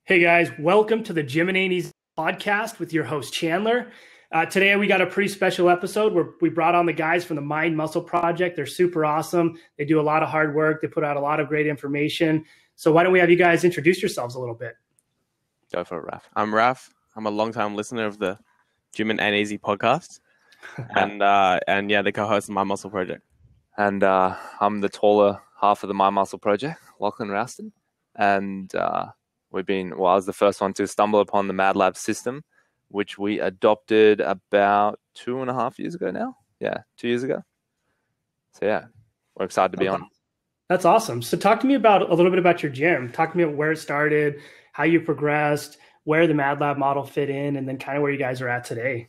Hey guys, welcome to the Jim and Annie's podcast with your host Chandler. Today we got a pretty special episode where we brought on the guys from the Mind Muscle Project. They're super awesome. They do a lot of hard work. They put out a lot of great information. So why don't we have you guys introduce yourselves a little bit? Go for it, Raph. I'm Raph. I'm a long-time listener of the Jim and Annie's podcast, and the co-host of My Muscle Project. And I'm the taller half of the My Muscle Project, Lachlan and Raph. And I was the first one to stumble upon the Mad Lab system, which we adopted about 2.5 years ago now. Yeah, 2 years ago. So yeah, we're excited to be on. That's awesome. So talk to me about a little bit about your gym. Talk to me about where it started, how you progressed, where the Mad Lab model fit in, and then kind of where you guys are at today.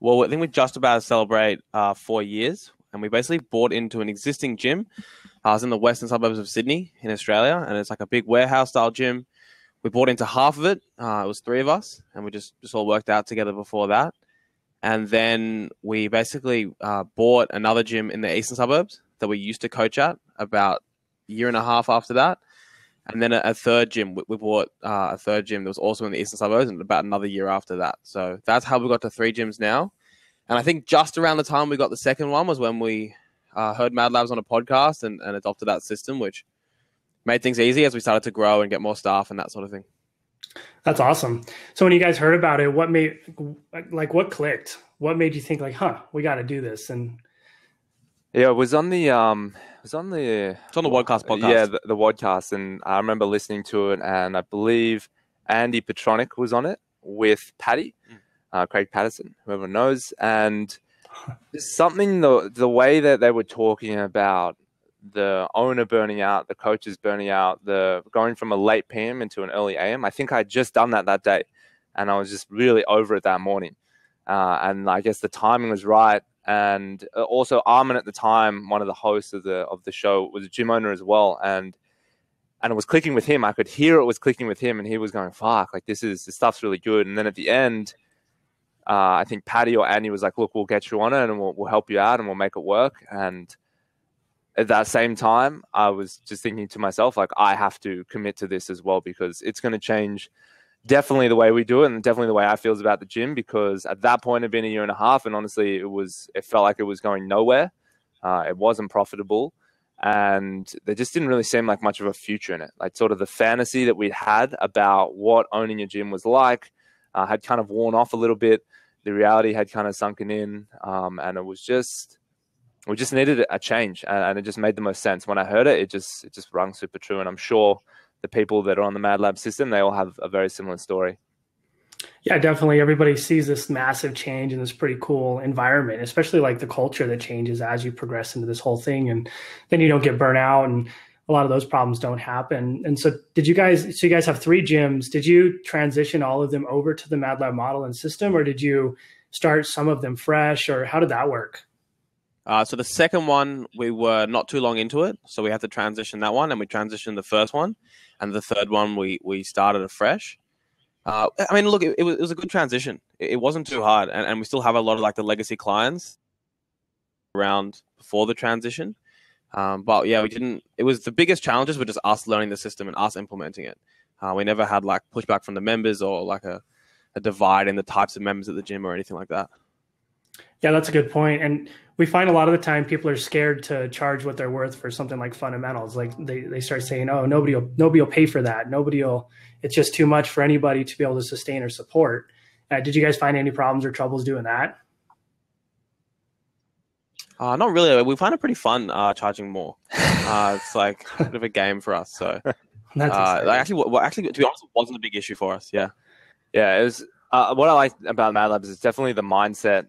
Well, I think we're just about to celebrate 4 years, and we basically bought into an existing gym. I was in the western suburbs of Sydney in Australia, and it's like a big warehouse-style gym. We bought into half of it. It was 3 of us, and we just all worked out together before that. And then we basically bought another gym in the eastern suburbs that we used to coach at about a year and a half after that. And then a third gym. We bought a third gym that was also in the eastern suburbs and about another year after that. So that's how we got to 3 gyms now. And I think just around the time we got the second one was when we heard Mad Labs on a podcast and adopted that system, which made things easy as we started to grow and get more staff and that sort of thing. That's awesome. So when you guys heard about it, what clicked? What made you think we got to do this? And yeah, it was on the It's on the Wadcast podcast. Yeah, the Wadcast, and I remember listening to it, and I believe Andy Petronic was on it with Paddy, Craig Patterson, whoever knows, and something the way that they were talking about the owner burning out, the coaches burning out, the going from a late PM into an early AM. I think I had just done that day, and I was just really over it that morning. And I guess the timing was right. And also Armin at the time, one of the hosts of the show, was a gym owner as well. And it was clicking with him. I could hear it was clicking with him, and he was going, fuck, like this stuff's really good. And then at the end, I think Paddy or Andy was like, look, we'll get you on it and we'll help you out and we'll make it work. And at that same time, I was just thinking to myself, like, I have to commit to this as well, because it's going to change definitely the way we do it and definitely the way I feels about the gym, because at that point it'd been a year and a half, and honestly it felt like it was going nowhere. It wasn't profitable, and there just didn't really seem like much of a future in it. Like sort of the fantasy that we'd had about what owning a gym was like had kind of worn off a little bit. The reality had kind of sunken in, and we just needed a change, and it just made the most sense. When I heard it, it just rung super true, and I'm sure the people that are on the Mad Lab system, they all have a very similar story. Yeah, definitely. Everybody sees this massive change in this pretty cool environment, especially like the culture that changes as you progress into this whole thing, and then you don't get burnt out, and a lot of those problems don't happen. And so you guys have 3 gyms. Did you transition all of them over to the Mad Lab model and system, or did you start some of them fresh, or how did that work? So the second one, we were not too long into it, so we had to transition that one, and we transitioned the first one, and the third one we started afresh. I mean, look, it was a good transition. It wasn't too hard, and we still have a lot of like the legacy clients around before the transition. But yeah, we didn't. It was the biggest challenges were just us learning the system and us implementing it. We never had like pushback from the members or like a divide in the types of members at the gym or anything like that. Yeah, that's a good point. And we find a lot of the time people are scared to charge what they're worth for something like fundamentals. Like they start saying, oh, nobody will pay for that. It's just too much for anybody to be able to sustain or support. Did you guys find any problems or troubles doing that? Not really. We find it pretty fun charging more. It's like a bit of a game for us. So actually, to be honest, it wasn't a big issue for us. Yeah. Yeah, it was. What I like about Mad Labs is definitely the mindset.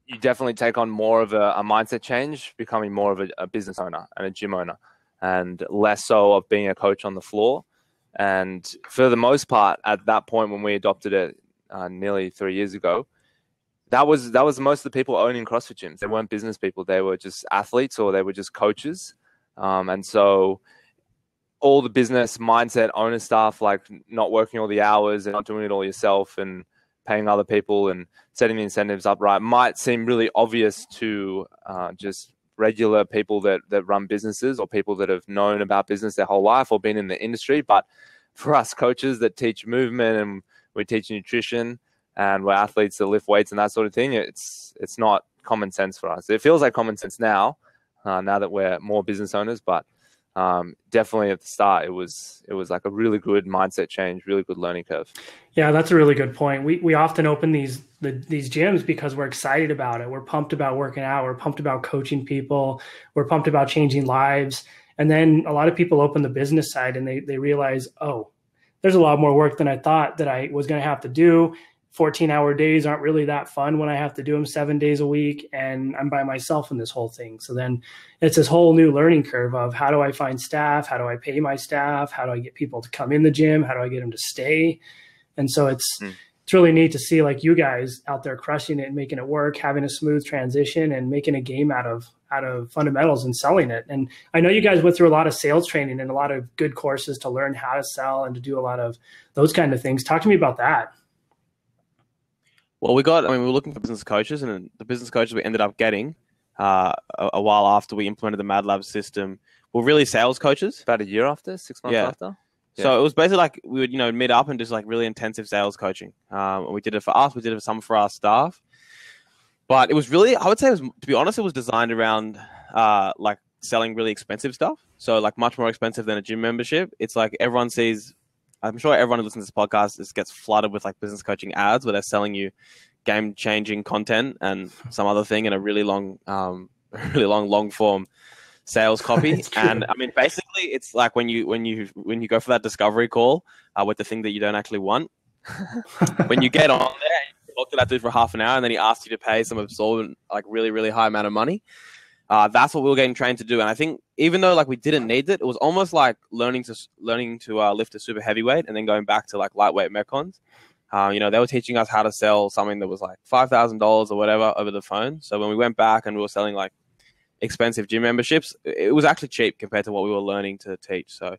You definitely take on more of a mindset change, becoming more of a business owner and a gym owner, and less so of being a coach on the floor. And for the most part, at that point when we adopted it nearly 3 years ago, that was most of the people owning CrossFit gyms. They weren't business people; they were just athletes or they were just coaches. And so all the business mindset owner stuff, like not working all the hours and not doing it all yourself and paying other people and setting the incentives up right, might seem really obvious to just regular people that run businesses or people that have known about business their whole life or been in the industry. But for us coaches that teach movement and we teach nutrition and we're athletes that lift weights and that sort of thing, it's not common sense for us. It feels like common sense now that we're more business owners, but definitely at the start, it was like a really good mindset change, really good learning curve. Yeah, that's a really good point. We often open these gyms because we're excited about it. We're pumped about working out. We're pumped about coaching people. We're pumped about changing lives. And then a lot of people open the business side and they realize, oh, there's a lot more work than I thought that I was going to have to do. 14-hour days aren't really that fun when I have to do them 7 days a week and I'm by myself in this whole thing. So then it's this whole new learning curve of how do I find staff? How do I pay my staff? How do I get people to come in the gym? How do I get them to stay? And so it's really neat to see like you guys out there crushing it and making it work, having a smooth transition and making a game out of fundamentals and selling it. And I know you guys went through a lot of sales training and a lot of good courses to learn how to sell and to do a lot of those kind of things. Talk to me about that. Well, we were looking for business coaches, and the business coaches we ended up getting a while after we implemented the Mad Lab system were really sales coaches. About a year after, 6 months after. Yeah. So it was basically like we would meet up and just like really intensive sales coaching. We did it for us. We did it for some for our staff. But it was really, I would say, to be honest, it was designed around like selling really expensive stuff. So like much more expensive than a gym membership. It's like everyone sees. I'm sure everyone who listens to this podcast just gets flooded with like business coaching ads where they're selling you game-changing content and some other thing in a really long form sales copy. And I mean, basically, it's like when you go for that discovery call with the thing that you don't actually want. When you get on there, you talk to that dude for half an hour, and then he asks you to pay some absorbent, like really, really high amount of money. That's what we were getting trained to do. And I think even though like we didn't need it, it was almost like learning to lift a super heavyweight and then going back to like lightweight metcons. They were teaching us how to sell something that was like $5,000 or whatever over the phone. So when we went back and we were selling like expensive gym memberships, it was actually cheap compared to what we were learning to teach. So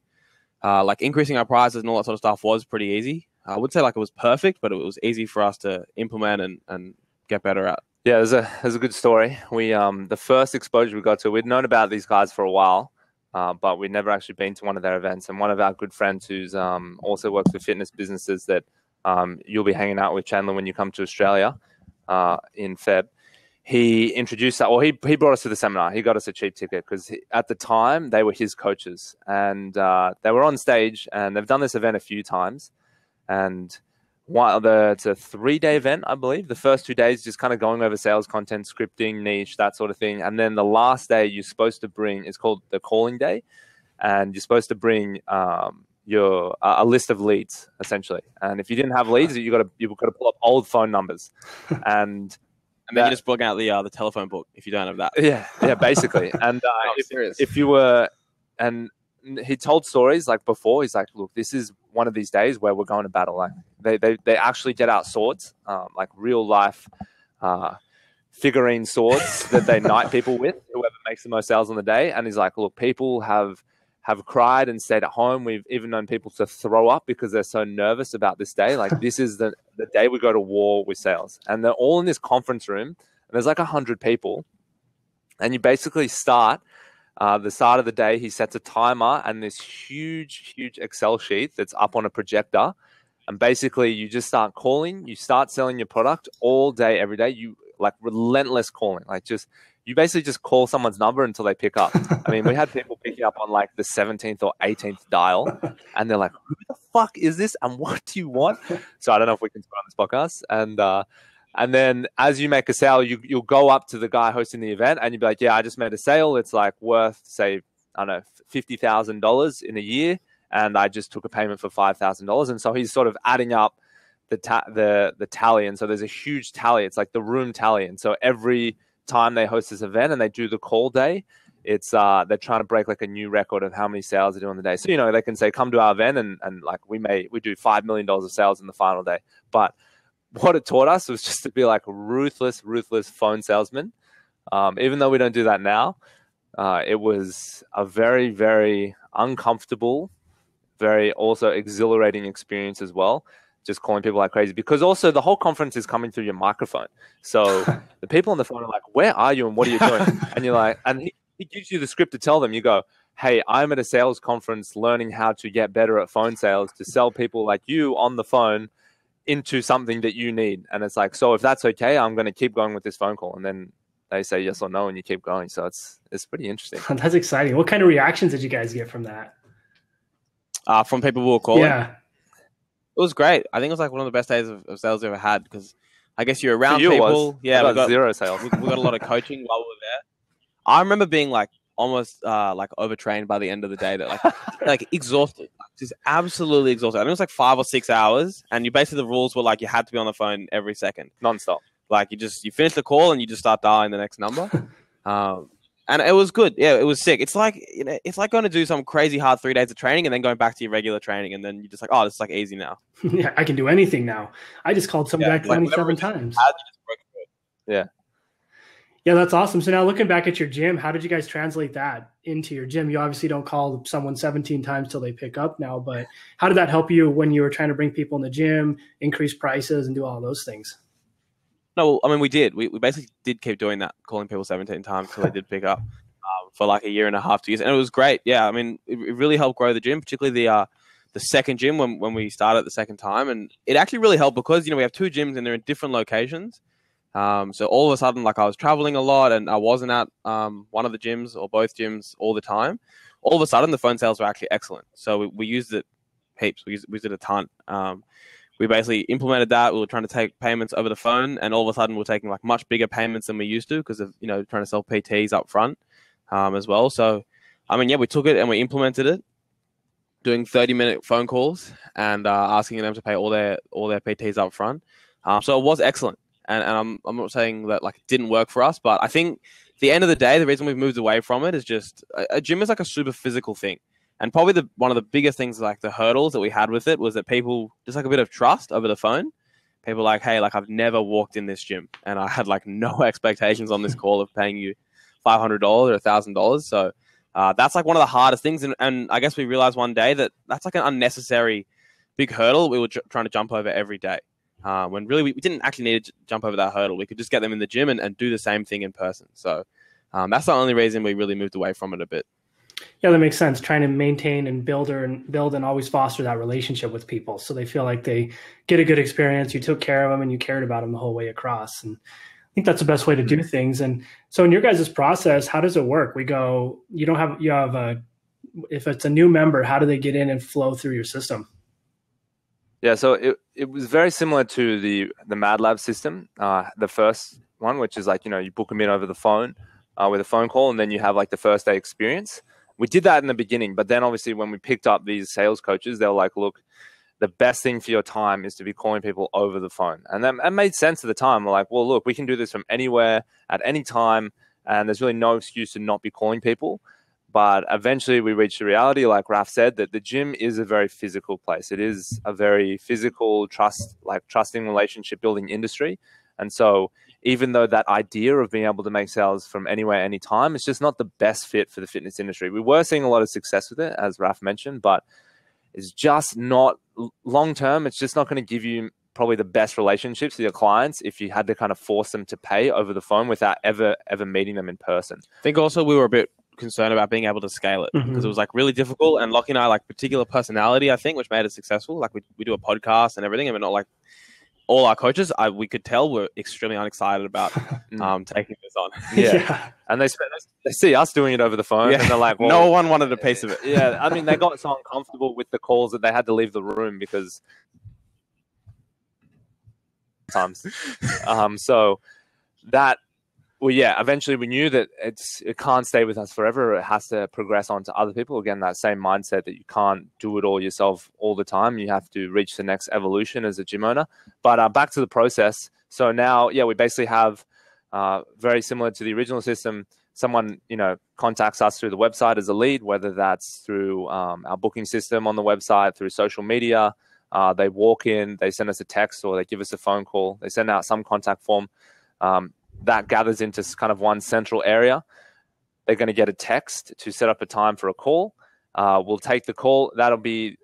like increasing our prices and all that sort of stuff was pretty easy. I would say like it was perfect, but it was easy for us to implement and get better at. Yeah, there's a good story. We the first exposure we got to, we'd known about these guys for a while, but we'd never actually been to one of their events. And one of our good friends who's also works with fitness businesses that you'll be hanging out with, Chandler, when you come to Australia in Feb. He introduced that. Well, he brought us to the seminar. He got us a cheap ticket because at the time they were his coaches, and they were on stage. And they've done this event a few times, and it's a 3-day event, I believe. The first 2 days just kind of going over sales content, scripting, niche, that sort of thing. And then the last day you're supposed to bring, it's called the calling day. And you're supposed to bring a list of leads, essentially. And if you didn't have leads, you've got to pull up old phone numbers. And then you just plug out the telephone book if you don't have that. Yeah, basically. And if you were, and he told stories like before. He's like, look, this is one of these days where we're going to battle. Like they actually get out swords, like real life figurine swords that they knight people with, whoever makes the most sales on the day. And he's like, look, people have cried and stayed at home. We've even known people to throw up because they're so nervous about this day. Like this is the day we go to war with sales. And they're all in this conference room. And there's like 100 people. And you basically start the start of the day. He sets a timer and this huge Excel sheet that's up on a projector. And basically you just start calling. You start selling your product all day, every day. You like relentless calling. Like you basically just call someone's number until they pick up. I mean, we had people picking up on like the 17th or 18th dial, and they're like, who the fuck is this? And what do you want? So I don't know if we can talk on this podcast. And then as you make a sale, you'll go up to the guy hosting the event and you'll be like, yeah, I just made a sale. It's like worth, say, I don't know, $50,000 in a year. And I just took a payment for $5,000. And so he's sort of adding up the tally. And so there's a huge tally. It's like the room tally. And so every time they host this event and they do the call day, it's they're trying to break like a new record of how many sales they do on the day. So, they can say, come to our event and like we do $5 million of sales in the final day. But what it taught us was just to be like ruthless phone salesmen. Even though we don't do that now, it was a very, very uncomfortable, very also exhilarating experience as well. Just calling people like crazy, because also the whole conference is coming through your microphone. So the people on the phone are like, where are you and what are you doing? And you're like, and he gives you the script to tell them. You go, hey, I'm at a sales conference learning how to get better at phone sales to sell people like you on the phone into something that you need. And it's like, so if that's okay, I'm going to keep going with this phone call. And then they say yes or no, and you keep going. So it's pretty interesting. That's exciting. What kind of reactions did you guys get from that? From people who were calling? Yeah. It was great. I think it was like one of the best days of sales I've ever had because I guess you're around For you, people. Yeah, we got zero sales. We got a lot of coaching while we were there. I remember being like almost like overtrained by the end of the day, that like exhausted, just absolutely exhausted. I think it was like 5 or 6 hours, and basically the rules were like you had to be on the phone every second, nonstop. Like you finish the call and you just start dialing the next number. And it was good. Yeah, it was sick. It's like, it's like going to do some crazy hard 3 days of training and then going back to your regular training, and then you're just like, oh, this is like easy now. Yeah, I can do anything now. I just called some guy 27 times. Yeah. Yeah, that's awesome. So now looking back at your gym, how did you guys translate that into your gym? You obviously don't call someone 17 times till they pick up now, but how did that help you when you were trying to bring people in the gym, increase prices, and do all those things? No, I mean, we did. We basically did keep doing that, calling people 17 times till they did pick up for like a year and a half, 2 years. And it was great. Yeah, I mean, it really helped grow the gym, particularly the second gym when we started the second time. And it actually really helped because, we have 2 gyms and they're in different locations. So all of a sudden, like I was traveling a lot and I wasn't at one of the gyms or both gyms all the time. All of a sudden, the phone sales were actually excellent. So we used it heaps. We used it a ton. We basically implemented that. We were trying to take payments over the phone, and all of a sudden we're taking like much bigger payments than we used to because of, trying to sell PTs up front as well. So, I mean, yeah, we took it and we implemented it, doing 30-minute phone calls and asking them to pay all their PTs up front. So it was excellent. And I'm not saying that like it didn't work for us, but I think at the end of the day, the reason we've moved away from it is just a gym is like a super physical thing. And probably one of the biggest things, like the hurdles that we had with it, was that people just like a bit of trust over the phone. People like, hey, like I've never walked in this gym and I had like no expectations on this call of paying you $500 or $1,000. So that's like one of the hardest things. And I guess we realized one day that that's like an unnecessary big hurdle we were trying to jump over every day. When really we didn't actually need to jump over that hurdle. We could just get them in the gym and do the same thing in person. So that's the only reason we really moved away from it a bit. Yeah, that makes sense. Trying to maintain and build and always foster that relationship with people, so they feel like they get a good experience. You took care of them and you cared about them the whole way across. And I think that's the best way to do things. And so in your guys' process, how does it work? If it's a new member, how do they get in and flow through your system? Yeah, so it was very similar to the Mad Lab system, the first one, which is like, you book them in over the phone with a phone call, and then you have like the first day experience. We did that in the beginning, but then obviously when we picked up these sales coaches, they were like, look, the best thing for your time is to be calling people over the phone. And that made sense at the time. We're like, well, look, we can do this from anywhere at any time, and there's really no excuse to not be calling people. But eventually we reached the reality, like Raph said, that the gym is a very physical place. It is a very physical, trusting relationship building industry. And so even though that idea of being able to make sales from anywhere, anytime, it's just not the best fit for the fitness industry. We were seeing a lot of success with it, as Raph mentioned, but it's just not long-term. It's just not going to give you probably the best relationships with your clients if you had to kind of force them to pay over the phone without ever meeting them in person. I think also we were a bit concerned about being able to scale it because it was like really difficult, and Lockie and I like particular personality, I think, which made it successful. Like we do a podcast and everything, and we're not like all our coaches, we could tell were extremely unexcited about taking this on. Yeah. And they see us doing it over the phone, and they're like, well, no one wanted a piece of it. Yeah, I mean, they got so uncomfortable with the calls that they had to leave the room because times. So that. Well, yeah, eventually we knew that it can't stay with us forever. It has to progress on to other people. Again, that same mindset that you can't do it all yourself all the time. You have to reach the next evolution as a gym owner. But back to the process. So now, yeah, we basically have very similar to the original system. Someone, contacts us through the website as a lead, whether that's through our booking system on the website, through social media. They walk in, they send us a text, or they give us a phone call. They send out some contact form. That gathers into kind of one central area. They're going to get a text to set up a time for a call. We'll take the call. That'll be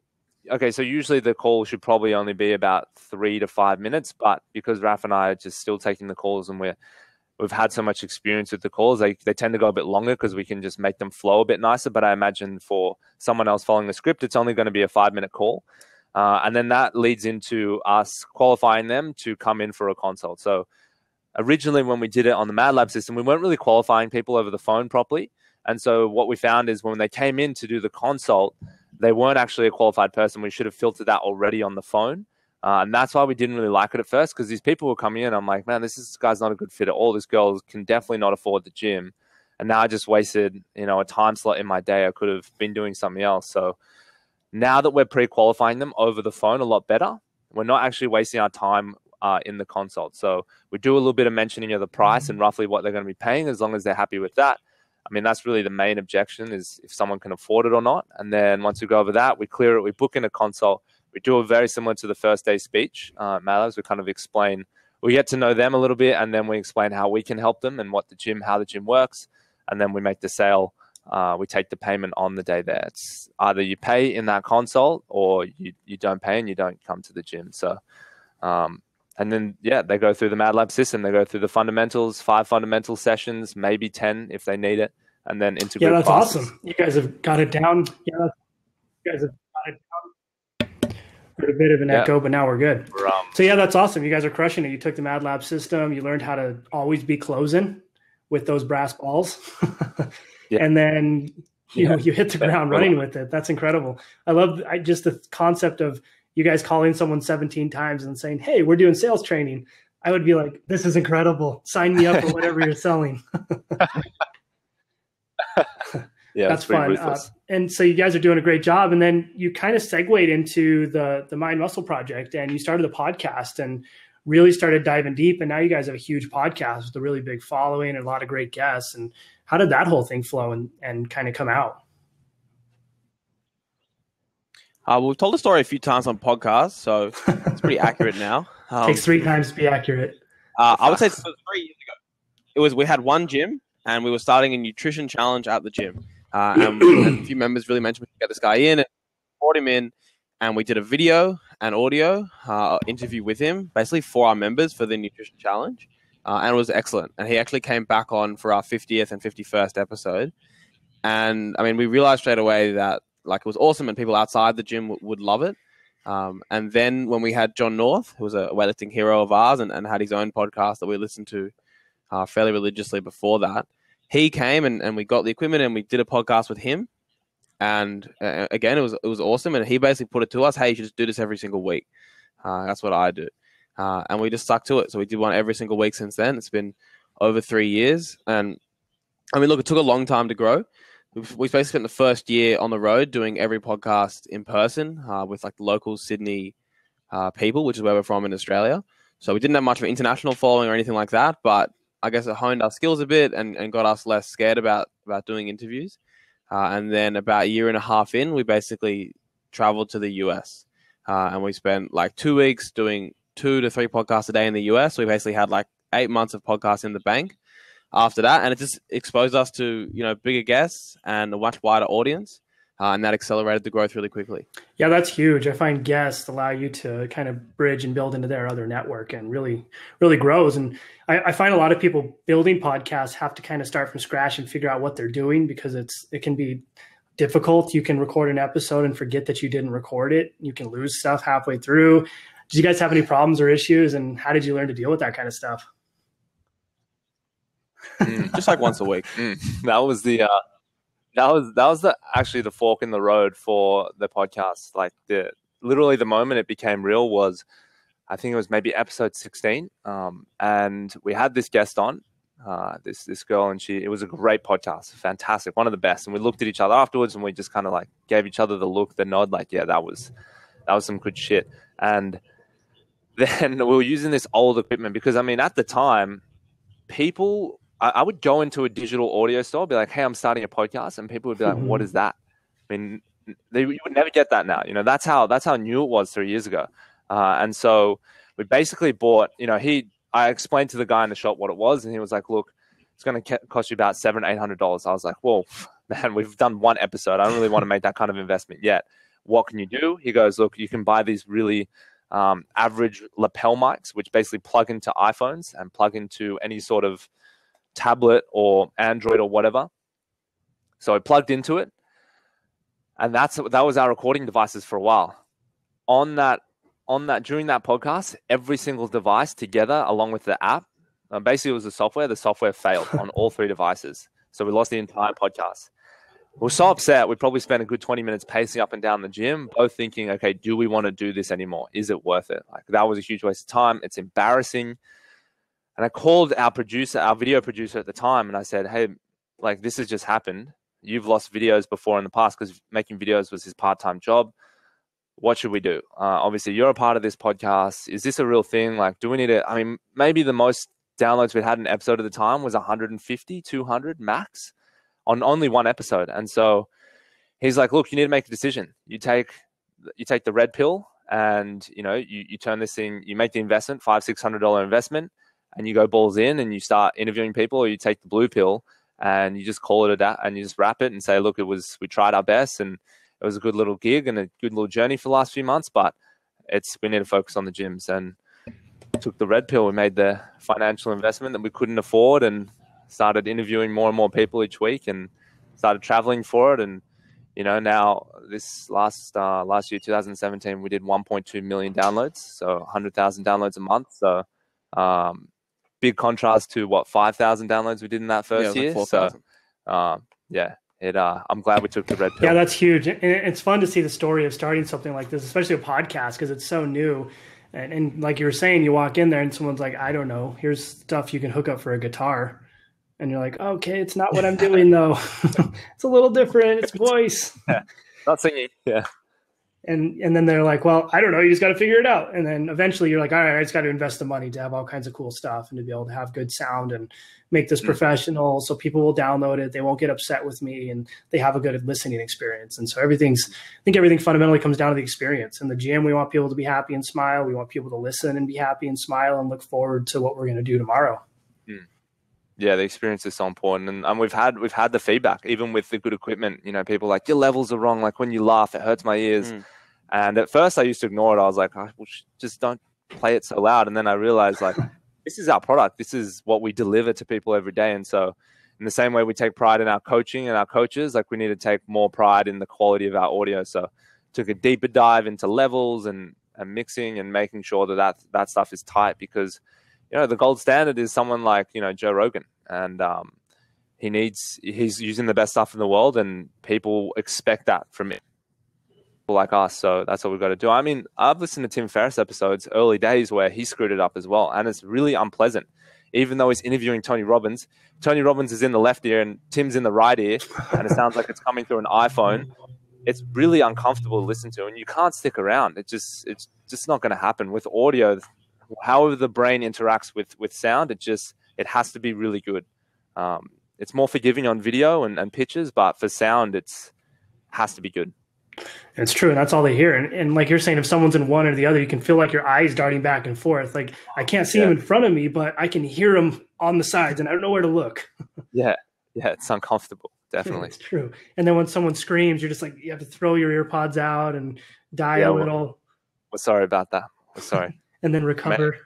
okay. So usually the call should probably only be about 3 to 5 minutes, but because Raph and I are just still taking the calls and we're we've had so much experience with the calls, they tend to go a bit longer because we can just make them flow a bit nicer. But I imagine for someone else following the script, it's only going to be a 5-minute call. And then that leads into us qualifying them to come in for a consult. So originally when we did it on the Mad Lab system, we weren't really qualifying people over the phone properly. And so what we found is when they came in to do the consult, they weren't actually a qualified person. We should have filtered that already on the phone. And that's why we didn't really like it at first, because these people were coming in. I'm like, man, this guy's not a good fit at all. This girl can definitely not afford the gym. And now I just wasted, a time slot in my day. I could have been doing something else. So now that we're pre-qualifying them over the phone a lot better, we're not actually wasting our time in the consult. So we do a little bit of mentioning of the price and roughly what they're going to be paying, as long as they're happy with that. I mean, that's really the main objection, is if someone can afford it or not. And then once we go over that, we clear it, we book in a consult. We do it very similar to the first day speech. Matters. We kind of explain, we get to know them a little bit, and then we explain how we can help them and how the gym works. And then we make the sale. We take the payment on the day there. It's either you pay in that consult or you don't pay and you don't come to the gym. So, and then, they go through the Mad Lab system. They go through the fundamentals, 5 fundamental sessions, maybe 10 if they need it, and then into group that's classes. awesome. You guys have got it down. You guys have got it down. Heard a bit of an echo, but now we're good. So that's awesome. You guys are crushing it. You took the Mad Lab system. You learned how to always be closing with those brass balls. And then you hit the ground running with it. That's incredible. I love just the concept of you guys calling someone 17 times and saying, hey, we're doing sales training. I would be like, this is incredible. Sign me up for whatever you're selling. That's fun. And so you guys are doing a great job. And then you kind of segued into the Mind Muscle Project, and you started a podcast and really started diving deep. And now you guys have a huge podcast with a really big following and a lot of great guests. And how did that whole thing flow and kind of come out? We've told the story a few times on podcasts, so it's pretty accurate now. Takes 3 times to be accurate. I would say 3 years ago. We had one gym, and we were starting a nutrition challenge at the gym. And a few members really mentioned we could get this guy in, and brought him in, and we did a video and audio interview with him, basically for our members for the nutrition challenge. And it was excellent. And he actually came back on for our 50th and 51st episode. And I mean, we realized straight away that it was awesome and people outside the gym would love it. And then when we had John North, who was a weightlifting hero of ours and had his own podcast that we listened to fairly religiously before that, he came and we got the equipment and we did a podcast with him. And again, it was awesome. And he basically put it to us, hey, you should just do this every single week. That's what I do. And we just stuck to it. So we did one every single week since then. It's been over 3 years. And I mean, look, it took a long time to grow. We basically spent the first year on the road doing every podcast in person with local Sydney people, which is where we're from in Australia. So we didn't have much of an international following or anything like that, but I guess it honed our skills a bit and got us less scared about doing interviews. And then about a year and a half in, we basically traveled to the US and we spent 2 weeks doing 2 to 3 podcasts a day in the US. We basically had 8 months of podcasts in the bank after that, and it just exposed us to bigger guests and a much wider audience, and that accelerated the growth really quickly. Yeah, that's huge. I find guests allow you to kind of bridge and build into their other network, and really grows. And I find a lot of people building podcasts have to kind of start from scratch and figure out what they're doing, because it can be difficult. You can record an episode and forget that you didn't record it. You can lose stuff halfway through. Did you guys have any problems or issues, and how did you learn to deal with that kind of stuff? Just once a week. That was actually the fork in the road for the podcast. Literally the moment it became real was, I think it was maybe episode 16. And we had this guest on, this girl, and it was a great podcast, fantastic, one of the best. And we looked at each other afterwards and we just kind of gave each other the look, the nod, that was some good shit. And then we were using this old equipment because, I mean, at the time, people, I would go into a digital audio store, be like, hey, I'm starting a podcast. And people would be like, what is that? I mean, you would never get that now. That's how new it was 3 years ago. And so we basically bought, I explained to the guy in the shop what it was. And he was like, look, it's going to cost you about $700-800. I was like, well, man, we've done one episode. I don't really want to make that kind of investment yet. What can you do? He goes, look, you can buy these really average lapel mics, which basically plug into iPhones and plug into any sort of tablet or Android or whatever. So I plugged into it, and that was our recording devices for a while. On that during that podcast, every single device together, along with the app, basically it was the software failed on all 3 devices. So we lost the entire podcast. We were so upset. We probably spent a good 20 minutes pacing up and down the gym, both thinking, okay, do we want to do this anymore? Is it worth it? Like, that was a huge waste of time. It's embarrassing. And I called our video producer at the time, and I said, hey, like, this has just happened. You've lost videos before in the past because making videos was his part-time job. What should we do? Obviously, you're a part of this podcast. Is this a real thing? Like, do we need it? I mean, maybe the most downloads we had in an episode at the time was 150, 200 max on only one episode. And so he's like, look, you need to make a decision. You take the red pill, and you turn this thing, you make the investment, $500-600 investment, and you go balls in and you start interviewing people, or you take the blue pill and you just call it a day, and you just wrap it and say, look, we tried our best, and it was a good little gig and a good little journey for the last few months, but we need to focus on the gyms. And took the red pill. We made the financial investment that we couldn't afford, and started interviewing more and more people each week, and started traveling for it. And now this last year, 2017, we did 1.2 million downloads, so 100,000 downloads a month. So big contrast to what 5,000 downloads we did in that first year. Like so I'm glad we took the red pill. Yeah, that's huge. And it's fun to see the story of starting something like this, especially a podcast, because it's so new. And like you were saying, you walk in there and someone's like, I don't know, here's stuff you can hook up for a guitar. And you're like, okay, it's not what I'm doing though. It's a little different. It's voice. Yeah. Not singing. Yeah. And then they're like, well, I don't know. You just got to figure it out. And then eventually you're like, all right, I just got to invest the money to have all kinds of cool stuff and to be able to have good sound and make this professional. So people will download it. They won't get upset with me, and they have a good listening experience. And so I think everything fundamentally comes down to the experience. In the gym, we want people to be happy and smile. We want people to listen and be happy and smile and look forward to what we're going to do tomorrow. Yeah, the experience is so important, and we've had the feedback, even with the good equipment. People are like, your levels are wrong. Like, when you laugh, it hurts my ears. And at first, I used to ignore it. I was like, just don't play it so loud. And then I realized, like, this is our product. This is what we deliver to people every day. And so, in the same way we take pride in our coaching and our coaches, like, we need to take more pride in the quality of our audio. So, took a deeper dive into levels and mixing and making sure that stuff is tight, because the gold standard is someone like, Joe Rogan, and he's using the best stuff in the world, and people expect that from people like us. So that's what we've got to do. I mean, I've listened to Tim Ferriss episodes early days where he screwed it up as well, and it's really unpleasant. Even though he's interviewing Tony Robbins is in the left ear and Tim's in the right ear, and it sounds like it's coming through an iPhone. It's really uncomfortable to listen to, and you can't stick around. It's just not going to happen with audio. However the brain interacts with sound, it has to be really good. It's more forgiving on video and pictures, but for sound, it has to be good. It's true, and that's all they hear. And like you're saying, if someone's in one or the other, you can feel like your eyes darting back and forth. Like, I can't see them in front of me, but I can hear them on the sides, and I don't know where to look. Yeah, it's uncomfortable, definitely. It's true. And then when someone screams, you're just like, you have to throw your ear pods out and die a little. We're sorry about that. We're sorry. And then recover.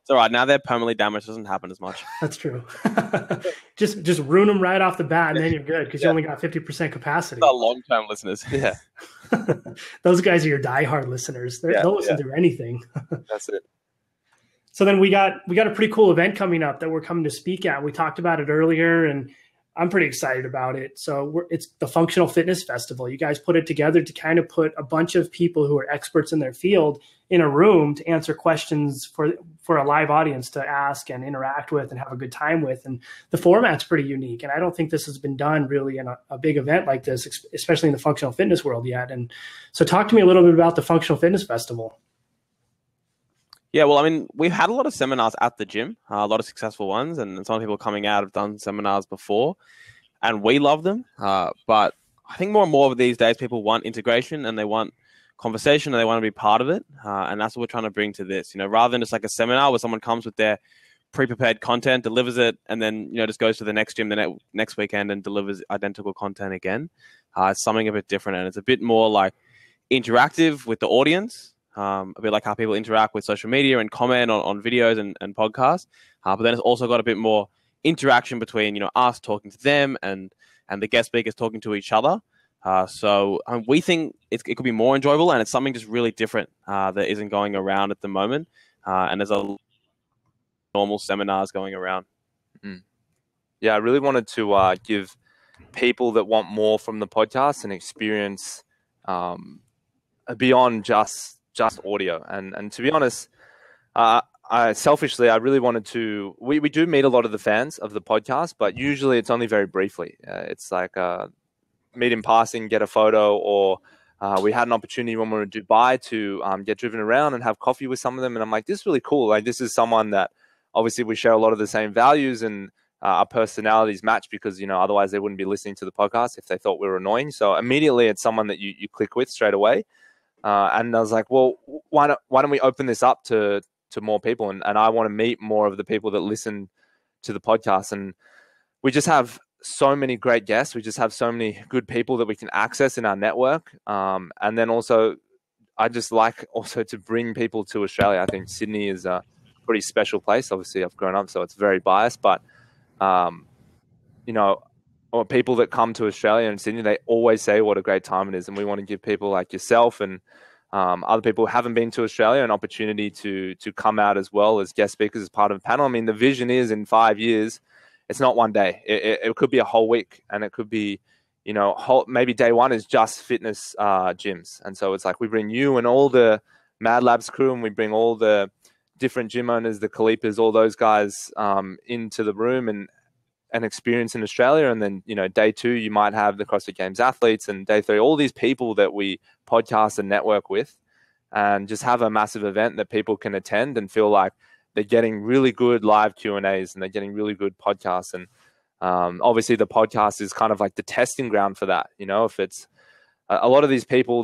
It's all right. Now they're permanently damaged. It doesn't happen as much. That's true. just ruin them right off the bat, and then you're good, because you only got 50% capacity. Our long-term listeners. Yeah. Those guys are your diehard listeners. They'll listen to anything. That's it. So then we got a pretty cool event coming up that we're coming to speak at. We talked about it earlier, and I'm pretty excited about it. So it's the Functional Fitness Festival. You guys put it together to kind of put a bunch of people who are experts in their field in a room to answer questions for a live audience to ask and interact with and have a good time with. And the format's pretty unique. And I don't think this has been done really in a big event like this, especially in the functional fitness world yet. And so talk to me a little bit about the Functional Fitness Festival. Yeah, well, I mean, we've had a lot of seminars at the gym, a lot of successful ones, and some people coming out have done seminars before, and we love them. But I think more and more of these days, people want integration and they want conversation and they want to be part of it. And that's what we're trying to bring to this, rather than just like a seminar where someone comes with their pre-prepared content, delivers it, and then, just goes to the next gym the next weekend and delivers identical content again. It's something a bit different, and it's a bit more like interactive with the audience. A bit like how people interact with social media and comment on videos and podcasts. But then it's also got a bit more interaction between, us talking to them and the guest speakers talking to each other. So we think it could be more enjoyable, and it's something just really different that isn't going around at the moment. And there's a normal seminars going around. Yeah, I really wanted to give people that want more from the podcast an experience beyond just audio. And to be honest, I selfishly, I really wanted to. We do meet a lot of the fans of the podcast, but usually it's only very briefly. It's like meet in passing, get a photo, or we had an opportunity when we were in Dubai to get driven around and have coffee with some of them. And I'm like, this is really cool. Like, this is someone that obviously we share a lot of the same values, and our personalities match, because otherwise they wouldn't be listening to the podcast if they thought we were annoying. So immediately it's someone that you click with straight away. And I was like, well, why don't we open this up to more people? And I want to meet more of the people that listen to the podcast. And we just have so many great guests. We just have so many good people that we can access in our network. And then also, I just like also to bring people to Australia. I think Sydney is a pretty special place. Obviously, I've grown up, so it's very biased. But, or people that come to Australia and Sydney, they always say what a great time it is. And we want to give people like yourself and other people who haven't been to Australia an opportunity to come out as well as guest speakers as part of a panel. I mean, the vision is in 5 years, it's not one day. It could be a whole week, and it could be, maybe day one is just fitness gyms. And so it's like we bring you and all the Mad Labs crew, and we bring all the different gym owners, the Kalipas, all those guys into the room and experience in Australia. And then, day two, you might have the CrossFit Games athletes, and day three, all these people that we podcast and network with, and just have a massive event that people can attend and feel like they're getting really good live Q&As, and they're getting really good podcasts. And obviously the podcast is kind of like the testing ground for that. If it's a lot of these people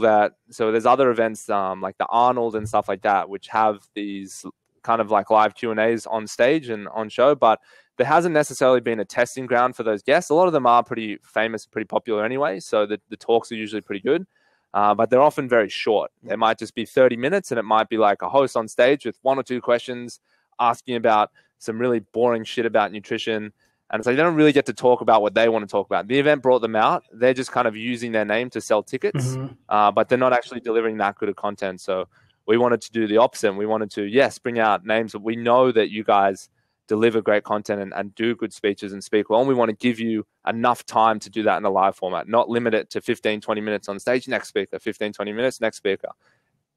so there's other events like the Arnold and stuff like that, which have these kind of like live Q&As on stage and on show, but there hasn't necessarily been a testing ground for those guests. A lot of them are pretty famous, pretty popular anyway, so the talks are usually pretty good, but they're often very short. They might just be 30 minutes, and it might be like a host on stage with one or two questions asking about some really boring shit about nutrition. And so they don't really get to talk about what they want to talk about. The event brought them out. They're just kind of using their name to sell tickets, but they're not actually delivering that good of content. So we wanted to do the opposite. We wanted to, yes, bring out names that we know that you guys deliver great content and do good speeches and speak well. And we want to give you enough time to do that in a live format, not limit it to 15, 20 minutes on stage, next speaker, 15, 20 minutes, next speaker.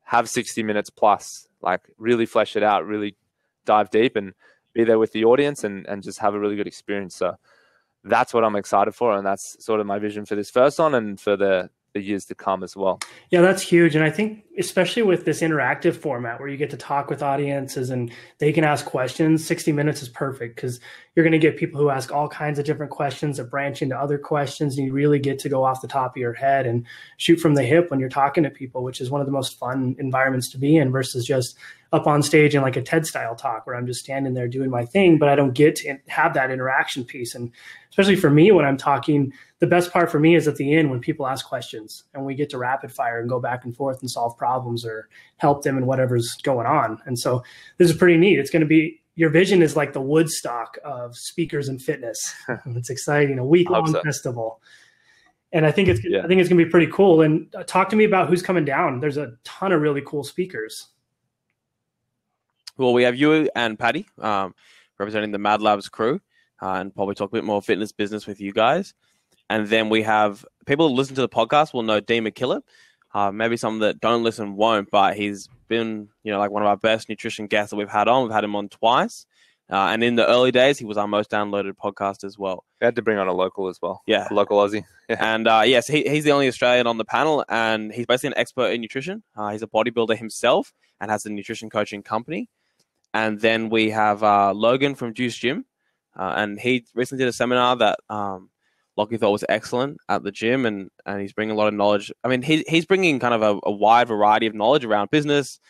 Have 60 minutes plus, like really flesh it out, really dive deep and be there with the audience and just have a really good experience. So that's what I'm excited for. And that's sort of my vision for this first one and for the years to come as well. Yeah, that's huge. And I think especially with this interactive format where you get to talk with audiences and they can ask questions, 60 minutes is perfect, because you're going to get people who ask all kinds of different questions that branch into other questions. And you really get to go off the top of your head and shoot from the hip when you're talking to people, which is one of the most fun environments to be in, versus just up on stage in like a TED style talk where I'm just standing there doing my thing, but I don't get to have that interaction piece. And especially for me, when I'm talking, the best part for me is at the end when people ask questions and we get to rapid fire and go back and forth and solve problems or help them in whatever's going on. And so this is pretty neat. It's going to be, your vision is like the Woodstock of speakers and fitness. It's exciting, a week-long festival. And I think it's going to be pretty cool. And talk to me about who's coming down. There's a ton of really cool speakers. Well, we have you and Paddy representing the Mad Labs crew, and probably talk a bit more fitness business with you guys. And then we have people who listen to the podcast will know Dean McKillop. Maybe some that don't listen won't, but he's been, like one of our best nutrition guests that we've had on. We've had him on twice. And in the early days, he was our most downloaded podcast as well. We had to bring on a local as well. Yeah. A local Aussie. Yeah. And yes, he's the only Australian on the panel, and he's basically an expert in nutrition. He's a bodybuilder himself and has a nutrition coaching company. And then we have Logan from Juice Gym, and he recently did a seminar that Lockie thought was excellent at the gym, and he's bringing a lot of knowledge. I mean, he's bringing kind of a wide variety of knowledge around business,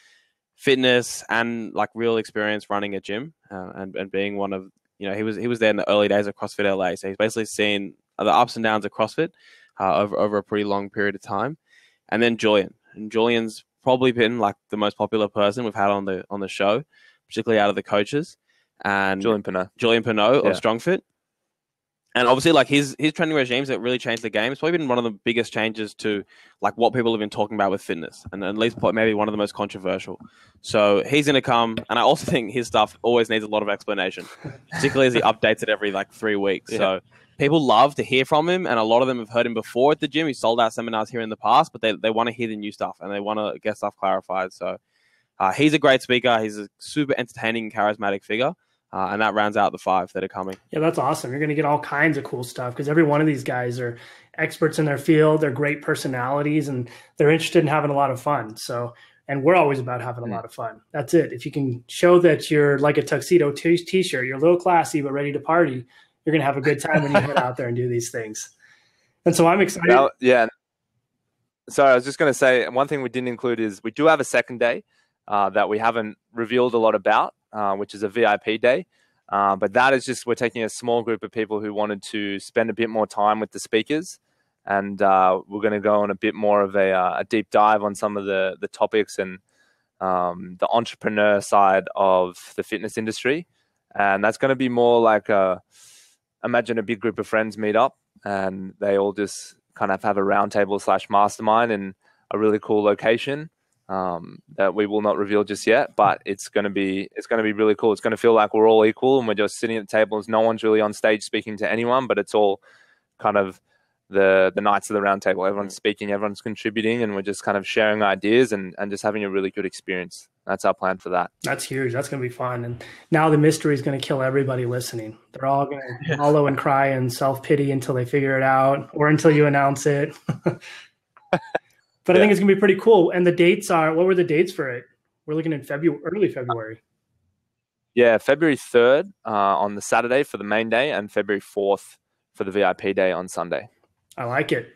fitness, and like real experience running a gym, and being one of, he was there in the early days of CrossFit LA, so he's basically seen the ups and downs of CrossFit over a pretty long period of time. And then Julian's probably been like the most popular person we've had on the show, particularly out of the coaches. and Julian Pinot of Yeah. StrongFit. And obviously, like his training regimes that really changed the game. It's probably been one of the biggest changes to like what people have been talking about with fitness, and at least maybe one of the most controversial. So he's going to come, and I also think his stuff always needs a lot of explanation, particularly as he updates it every like 3 weeks. Yeah. So people love to hear from him, and a lot of them have heard him before at the gym. He sold out seminars here in the past, but they want to hear the new stuff and they want to get stuff clarified. So he's a great speaker. He's a super entertaining, charismatic figure. And that rounds out the 5 that are coming. Yeah, that's awesome. You're going to get all kinds of cool stuff because every one of these guys are experts in their field. They're great personalities and they're interested in having a lot of fun. So, and we're always about having a lot of fun. That's it. If you can show that you're like a tuxedo t-shirt, you're a little classy but ready to party, you're going to have a good time when you head out there and do these things. And so I'm excited. Well, yeah. Sorry, I was just going to say one thing we didn't include is we do have a second day that we haven't revealed a lot about. Which is a VIP day. But that is just, we're taking a small group of people who wanted to spend a bit more time with the speakers. And we're going to go on a bit more of a deep dive on some of the topics and the entrepreneur side of the fitness industry. And that's going to be more like imagine a big group of friends meet up and they all just kind of have a roundtable / mastermind in a really cool location. That we will not reveal just yet, but it's going to be really cool. It's going to feel like we're all equal and we're just sitting at tables. No one's really on stage speaking to anyone, but it's all kind of the Knights of the Round Table. Everyone's speaking, everyone's contributing, and we're just kind of sharing ideas and just having a really good experience. That's our plan for that. That's huge. That's going to be fun. And now the mystery is going to kill everybody listening. They're all going to wallow and cry and self-pity until they figure it out or until you announce it. But I think it's going to be pretty cool. And the dates are, what were the dates for it? We're looking in early February. Yeah, February 3rd on the Saturday for the main day and February 4th for the VIP day on Sunday. I like it.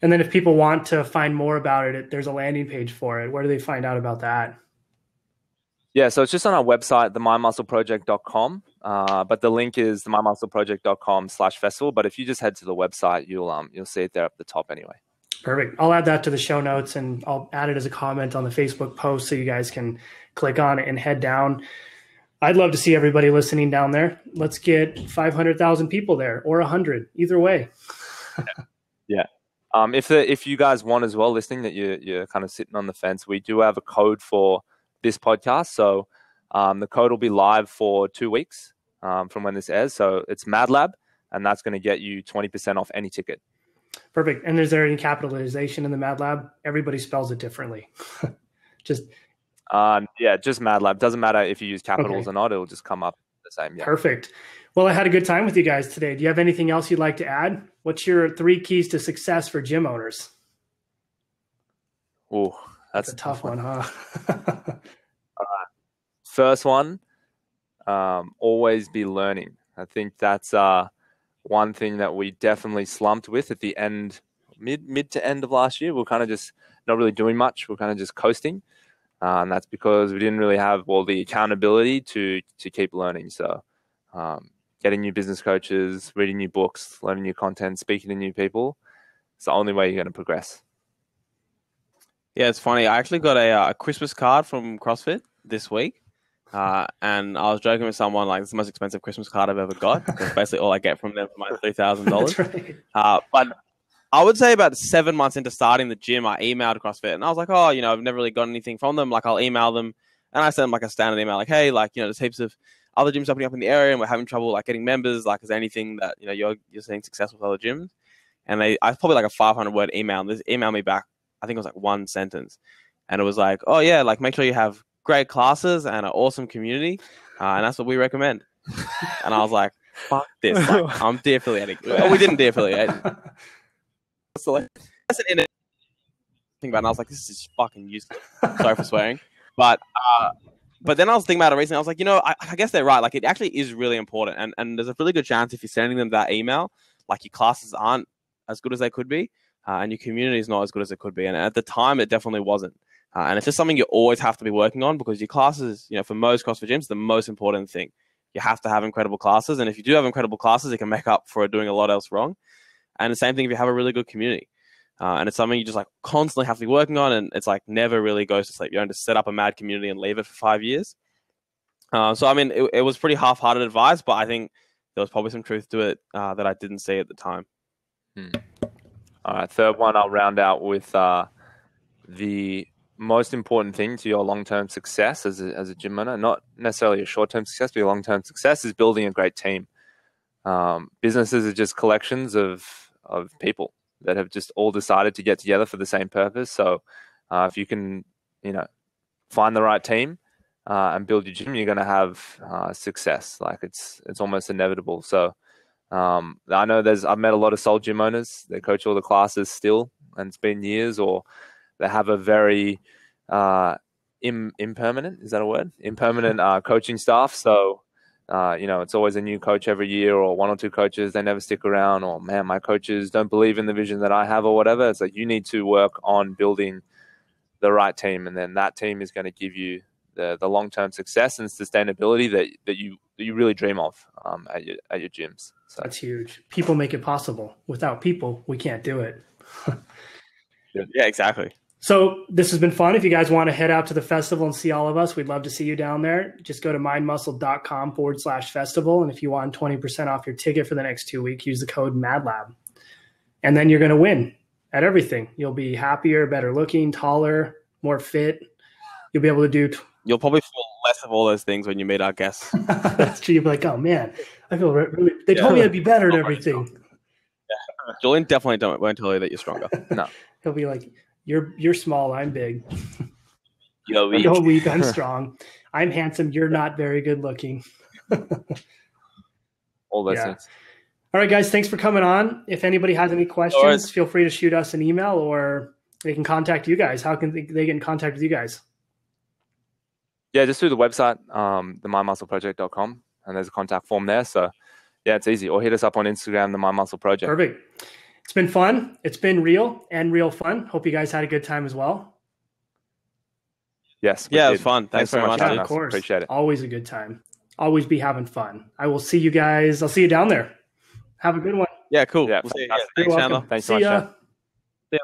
And then if people want to find more about it, there's a landing page for it. Where do they find out about that? Yeah, so it's just on our website, themymuscleproject.com. But the link is themymuscleproject.com/festival. But if you just head to the website, you'll see it there up the top anyway. Perfect. I'll add that to the show notes and I'll add it as a comment on the Facebook post so you guys can click on it and head down. I'd love to see everybody listening down there. Let's get 500,000 people there or 100, either way. Yeah. If you guys want as well, listening, that you're kind of sitting on the fence, we do have a code for this podcast. So the code will be live for 2 weeks from when this airs. So it's MadLab, and that's going to get you 20% off any ticket. Perfect. And is there any capitalization in the MadLab? Everybody spells it differently. Just MadLab. Doesn't matter if you use capitals or not. It'll just come up the same. Yeah. Perfect. Well, I had a good time with you guys today. Do you have anything else you'd like to add? What's your 3 keys to success for gym owners? Oh, that's a tough one, huh? First one, always be learning. I think that's one thing that we definitely slumped with at the end, mid to end of last year. We're kind of just not really doing much. We're kind of just coasting. And that's because we didn't really have the accountability to keep learning. So getting new business coaches, reading new books, learning new content, speaking to new people, it's the only way you're going to progress. Yeah, it's funny. I actually got a Christmas card from CrossFit this week. And I was joking with someone like, it's the most expensive Christmas card I've ever got. That's basically all I get from them for my $3,000. Right. But I would say about 7 months into starting the gym, I emailed CrossFit and I was like, I've never really got anything from them. Like, I'll email them and I send them like a standard email, like, hey, there's heaps of other gyms opening up in the area and we're having trouble like getting members. Like, is there anything that, you're seeing success with other gyms? And I probably like a 500-word email. And they emailed me back, I think it was like one sentence. And it was like, oh yeah, like make sure you have great classes and an awesome community, and that's what we recommend. And I was like, fuck this, like, I'm de-affiliating. We didn't de-affiliate. So like, that's an thing about it, and I was like, this is fucking useless. Sorry for swearing. But then I was thinking about it recently. I was like, I guess they're right. Like, it actually is really important. And there's a really good chance if you're sending them that email, like your classes aren't as good as they could be, and your community is not as good as it could be. And at the time, it definitely wasn't. And it's just something you always have to be working on because your classes, for most CrossFit gyms, the most important thing. You have to have incredible classes. And if you do have incredible classes, it can make up for doing a lot else wrong. And the same thing if you have a really good community. And it's something you just like constantly have to be working on. And it's like never really goes to sleep. You don't just set up a mad community and leave it for 5 years. So I mean, it was pretty half-hearted advice, but I think there was probably some truth to it that I didn't see at the time. All right, third one I'll round out with the most important thing to your long-term success as a gym owner, not necessarily a short-term success, but your long-term success is building a great team. Businesses are just collections of people that have just all decided to get together for the same purpose. So if you can, find the right team and build your gym, you're going to have success. Like it's almost inevitable. So I know I've met a lot of soul gym owners. They coach all the classes still, and it's been years, or they have a very impermanent, is that a word? Impermanent coaching staff. So, it's always a new coach every year, or one or two coaches, they never stick around, or man, my coaches don't believe in the vision that I have, or whatever. It's like you need to work on building the right team, and then that team is going to give you the long-term success and sustainability that you really dream of at your gyms. So that's huge. People make it possible. Without people, we can't do it. Yeah, exactly. So this has been fun. If you guys want to head out to the festival and see all of us, we'd love to see you down there. Just go to mindmuscle.com/festival. And if you want 20% off your ticket for the next 2 weeks, use the code MADLAB. And then you're going to win at everything. You'll be happier, better looking, taller, more fit. You'll be able to do... You'll probably feel less of all those things when you meet our guests. That's true. You'll be like, oh man, I feel really... They told me I'd be better at everything. Yeah. Julian definitely won't tell you that you're stronger. No. He'll be like... You're small, I'm big. You're weak. You're weak, I'm strong. I'm handsome, you're not very good looking. All those things. All right, guys, thanks for coming on. If anybody has any questions, feel free to shoot us an email, or they can contact you guys. How can they get in contact with you guys? Yeah, just through the website, themindmuscleproject.com, and there's a contact form there. So yeah, it's easy. Or hit us up on Instagram, the Mind Muscle Project. Perfect. It's been fun. It's been real fun. Hope you guys had a good time as well. Yes. Yeah, it was fun. Thanks very much. Of course. Appreciate it. Always a good time. Always be having fun. I will see you guys. I'll see you down there. Have a good one. Yeah, cool. Yeah, we'll see you. fantastic. Thanks, Chandler. Thanks so much. See ya.